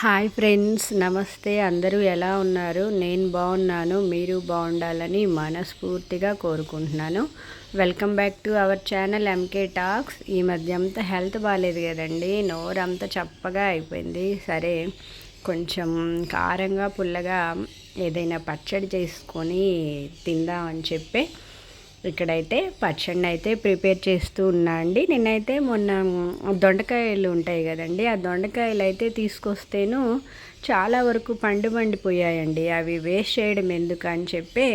Hi friends, నమస్తే. అందరూ ఎలా ఉన్నారు? నేను బాగున్నాను. మీరు బాగుండాలని మనస్ఫూర్తిగా కోరుకుంటున్నాను. Welcome back to our channel MK talks. ఈ మధ్య అంతా హెల్త్ బాగాలేదు కదండి, నోరు అంతా చప్పగా అయిపోయింది. సరే, కొంచెం కారంగా పుల్లగా ఏదైనా పచ్చడి చేసుకొని తిందామని చెప్పి ఇక్కడైతే పచ్చడిని అయితే ప్రిపేర్ చేస్తూ ఉన్నా అండి. నేనైతే మొన్న దొండకాయలు ఉంటాయి కదండి, ఆ దొండకాయలు అయితే తీసుకొస్తేను చాలా వరకు పండిపోయాయండి. అవి వేస్ట్ చేయడం ఎందుకు అని చెప్పి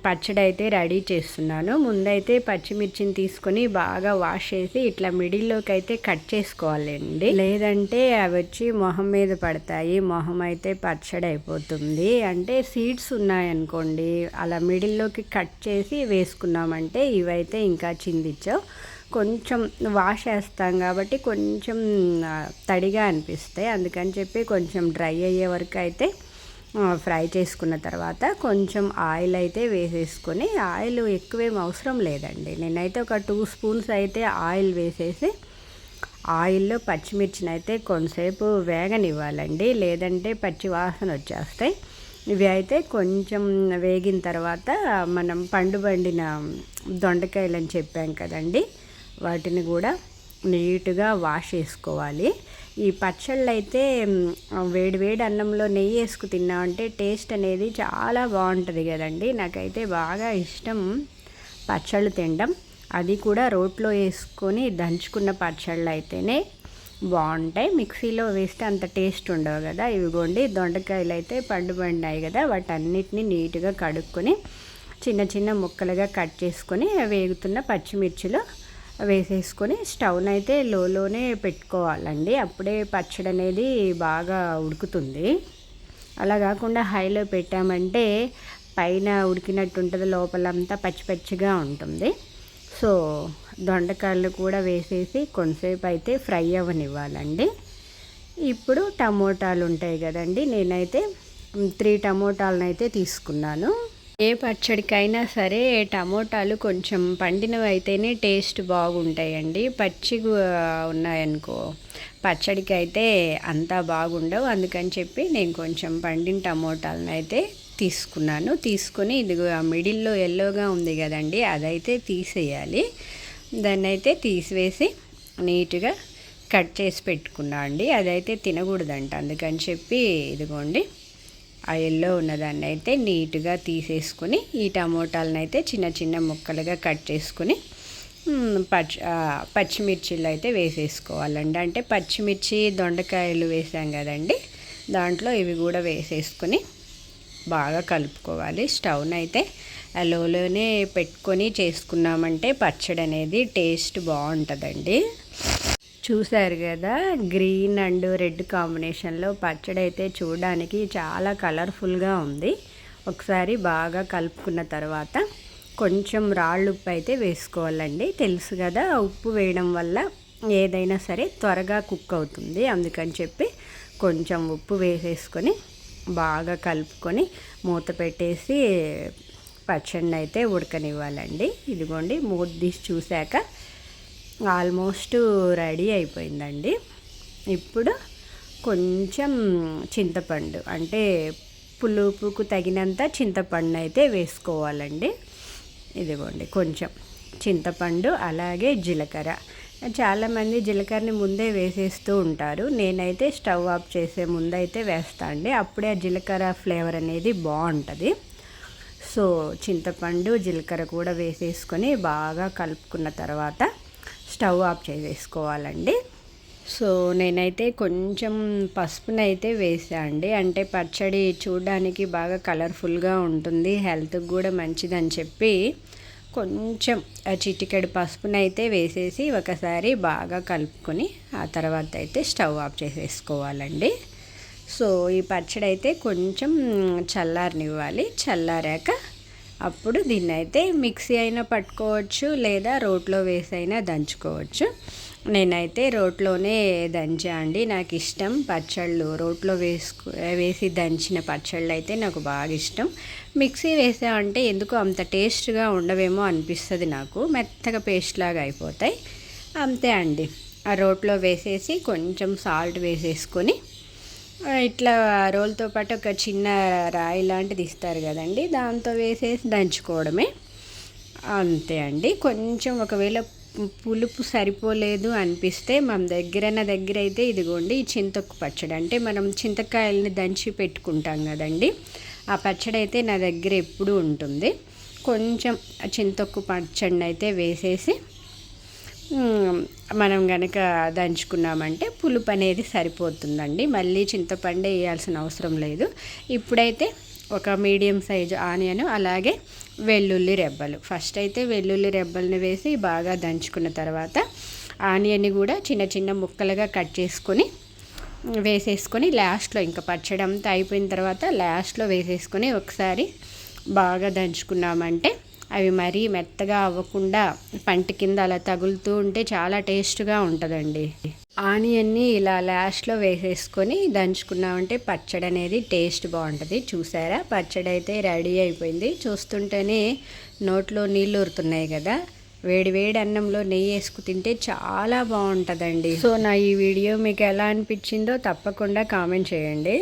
పచ్చడి అయితే రెడీ చేస్తున్నాను. ముందైతే పచ్చిమిర్చిని తీసుకొని బాగా వాష్ చేసి ఇట్లా మిడిల్లోకి అయితే కట్ చేసుకోవాలండి, లేదంటే అవి వచ్చి మొహం మీద పడతాయి. మొహం అయితే పచ్చడి అయిపోతుంది. అంటే సీడ్స్ ఉన్నాయనుకోండి, అలా మిడిల్లోకి కట్ చేసి వేసుకున్నామంటే ఇవైతే ఇంకా చిందించవు. కొంచెం వాష్ చేస్తాం కాబట్టి కొంచెం తడిగా అనిపిస్తాయి. అందుకని చెప్పి కొంచెం డ్రై అయ్యే వరకు అయితే ఫ్రై చేసుకున్న తర్వాత కొంచెం ఆయిల్ అయితే వేసేసుకొని, ఆయిల్ ఎక్కువేం అవసరం లేదండి. నేనైతే ఒక 2 స్పూన్స్ అయితే ఆయిల్ వేసేసి ఆయిల్లో పచ్చిమిర్చిని అయితే కొంతసేపు వేగనివ్వాలండి, లేదంటే పచ్చి వాసన వచ్చేస్తాయి. ఇవి అయితే కొంచెం వేగిన తర్వాత మనం పండిన దొండకాయలు అని చెప్పాం కదండి, వాటిని కూడా నీట్గా వాష్ చేసుకోవాలి. ఈ పచ్చళ్ళు అయితే వేడి అన్నంలో నెయ్యి వేసుకు తిన్నామంటే టేస్ట్ అనేది చాలా బాగుంటుంది కదండి. నాకైతే బాగా ఇష్టం పచ్చళ్ళు తినడం, అది కూడా రోట్లో వేసుకొని దంచుకున్న పచ్చళ్ళు అయితేనే బాగుంటాయి. మిక్సీలో వేస్తే అంత టేస్ట్ ఉండవు కదా. ఇవిగోండి దొండకాయలు అయితే పండినాయి కదా, వాటన్నిటిని నీట్గా కడుక్కొని చిన్న చిన్న ముక్కలుగా కట్ చేసుకొని వేగుతున్న పచ్చిమిర్చిలో వేసేసుకొని స్టవ్ని అయితే లోనే పెట్టుకోవాలండి. అప్పుడే పచ్చడి అనేది బాగా ఉడుకుతుంది. అలా కాకుండా హైలో పెట్టామంటే పైన ఉడికినట్టు ఉంటుంది, లోపలంతా పచ్చిగా ఉంటుంది. సో దొండకాయలు కూడా వేసేసి కొంతసేపు అయితే ఫ్రై అవ్వనివ్వాలండి. ఇప్పుడు టమోటాలు ఉంటాయి కదండి, నేనైతే 3 టమోటాలను అయితే తీసుకున్నాను. ఏ పచ్చడికైనా సరే టమోటాలు కొంచెం పండినవి అయితేనే టేస్ట్ బాగుంటాయండి. పచ్చిగా ఉన్నాయనుకో పచ్చడికి అయితే అంతా బాగుండవు. అందుకని చెప్పి నేను కొంచెం పండిన టమోటాలను అయితే తీసుకొని ఇది మిడిల్లో ఎల్లోగా ఉంది కదండి, అదైతే తీసేయాలి. దాన్ని అయితే తీసివేసి నీట్గా కట్ చేసి పెట్టుకున్నా అండి. అదైతే తినకూడదంట, అందుకని చెప్పి ఇదిగోండి ఆ ఎల్లో ఉన్నదాన్ని అయితే నీట్గా తీసేసుకొని ఈ టమోటాలను అయితే చిన్న చిన్న ముక్కలుగా కట్ చేసుకొని పచ్చిమిర్చిలు అయితే వేసేసుకోవాలండి. అంటే పచ్చిమిర్చి దొండకాయలు వేసాం కదండి, దాంట్లో ఇవి కూడా వేసేసుకొని బాగా కలుపుకోవాలి. స్టవ్ని అయితే లోనే పెట్టుకొని చేసుకున్నామంటే పచ్చడి అనేది టేస్ట్ బాగుంటుందండి. చూశారు కదా, గ్రీన్ అండ్ రెడ్ కాంబినేషన్లో పచ్చడి అయితే చూడడానికి చాలా కలర్ఫుల్గా ఉంది. ఒకసారి బాగా కలుపుకున్న తర్వాత కొంచెం రాళ్ళు ఉప్పు అయితే వేసుకోవాలండి. తెలుసు కదా, ఉప్పు వేయడం వల్ల ఏదైనా సరే త్వరగా కుక్ అవుతుంది. అందుకని చెప్పి కొంచెం ఉప్పు వేసేసుకొని బాగా కలుపుకొని మూత పెట్టేసి పచ్చడిని అయితే ఉడకనివ్వాలండి. ఇదిగోండి మూత తీసి చూశాక ఆల్మోస్ట్ రెడీ అయిపోయిందండి. ఇప్పుడు కొంచెం చింతపండు, అంటే పులుపుకు తగినంత చింతపండు అయితే వేసుకోవాలండి. ఇదిగోండి కొంచెం చింతపండు, అలాగే జీలకర్ర. చాలామంది జీలకర్రని ముందే వేసేస్తూ ఉంటారు. నేనైతే స్టవ్ ఆఫ్ చేసే ముందైతే వేస్తా అండి, అప్పుడే ఆ జీలకర్ర ఫ్లేవర్ అనేది బాగుంటుంది. సో చింతపండు జీలకర్ర కూడా వేసేసుకొని బాగా కలుపుకున్న తర్వాత స్టవ్ ఆఫ్ చేసేసుకోవాలండి. సో నేనైతే కొంచెం పసుపునైతే వేసా అండి, అంటే పచ్చడి చూడడానికి బాగా కలర్ఫుల్గా ఉంటుంది, హెల్త్కి కూడా మంచిదని చెప్పి కొంచెం చిటికెడు పసుపునైతే వేసేసి ఒకసారి బాగా కలుపుకొని ఆ తర్వాత అయితే స్టవ్ ఆఫ్ చేసేసుకోవాలండి. సో ఈ పచ్చడి అయితే కొంచెం చల్లారనివ్వాలి. చల్లారాక అప్పుడు దీన్ని అయితే మిక్సీ అయినా పట్టుకోవచ్చు, లేదా రోట్లో వేసైనా దంచుకోవచ్చు. నేనైతే రోట్లోనే దంచా అండి, నాకు ఇష్టం పచ్చళ్ళు రోట్లో వేసి దంచిన పచ్చళ్ళు అయితే నాకు బాగా ఇష్టం. మిక్సీ వేసామంటే ఎందుకో అంత టేస్ట్గా ఉండవేమో అనిపిస్తుంది నాకు, మెత్తగా పేస్ట్ లాగా అయిపోతాయి. అంతే అండి, ఆ రోట్లో వేసేసి కొంచెం సాల్ట్ వేసేసుకొని ఇట్లా రోల్తో పాటు ఒక చిన్న రాయి లాంటిది ఇస్తారు కదండి, దాంతో వేసేసి దంచుకోవడమే. అంతే అండి. కొంచెం ఒకవేళ పులుపు సరిపోలేదు అనిపిస్తే నా దగ్గర అయితే ఇదిగోండి ఈ చింతొక్కు పచ్చడి, అంటే మనం చింతకాయలని దంచి పెట్టుకుంటాం కదండి, ఆ పచ్చడి అయితే నా దగ్గర ఎప్పుడూ ఉంటుంది. కొంచెం చింతొక్కు పచ్చడిని అయితే వేసేసి మనం కనుక దంచుకున్నామంటే పులుపు అనేది సరిపోతుందండి. మళ్ళీ చింతపండు వేయాల్సిన అవసరం లేదు. ఇప్పుడైతే ఒక మీడియం సైజు ఆనియన్, అలాగే వెల్లుల్లి రెబ్బలు, ఫస్ట్ అయితే వెల్లుల్లి రెబ్బల్ని వేసి బాగా దంచుకున్న తర్వాత ఆనియన్ని కూడా చిన్న చిన్న ముక్కలుగా కట్ చేసుకొని వేసేసుకొని లాస్ట్లో ఇంకా పచ్చడి అంతా అయిపోయిన తర్వాత లాస్ట్లో వేసేసుకొని ఒకసారి బాగా దంచుకున్నామంటే అవి మరీ మెత్తగా అవ్వకుండా పంటి కింద అలా తగులుతూ ఉంటే చాలా టేస్ట్గా ఉంటుందండి. ఆనియన్ని ఇలా లాస్ట్లో వేసేసుకొని దంచుకున్నామంటే పచ్చడి అనేది టేస్ట్ బాగుంటుంది. చూసారా, పచ్చడి అయితే రెడీ అయిపోయింది. చూస్తుంటేనే నోట్లో నీళ్ళు ఊరుతున్నాయి కదా. వేడి వేడి అన్నంలో నెయ్యి వేసుకు తింటే చాలా బాగుంటుందండి. సో నా ఈ వీడియో మీకు ఎలా అనిపించిందో తప్పకుండా కామెంట్ చేయండి.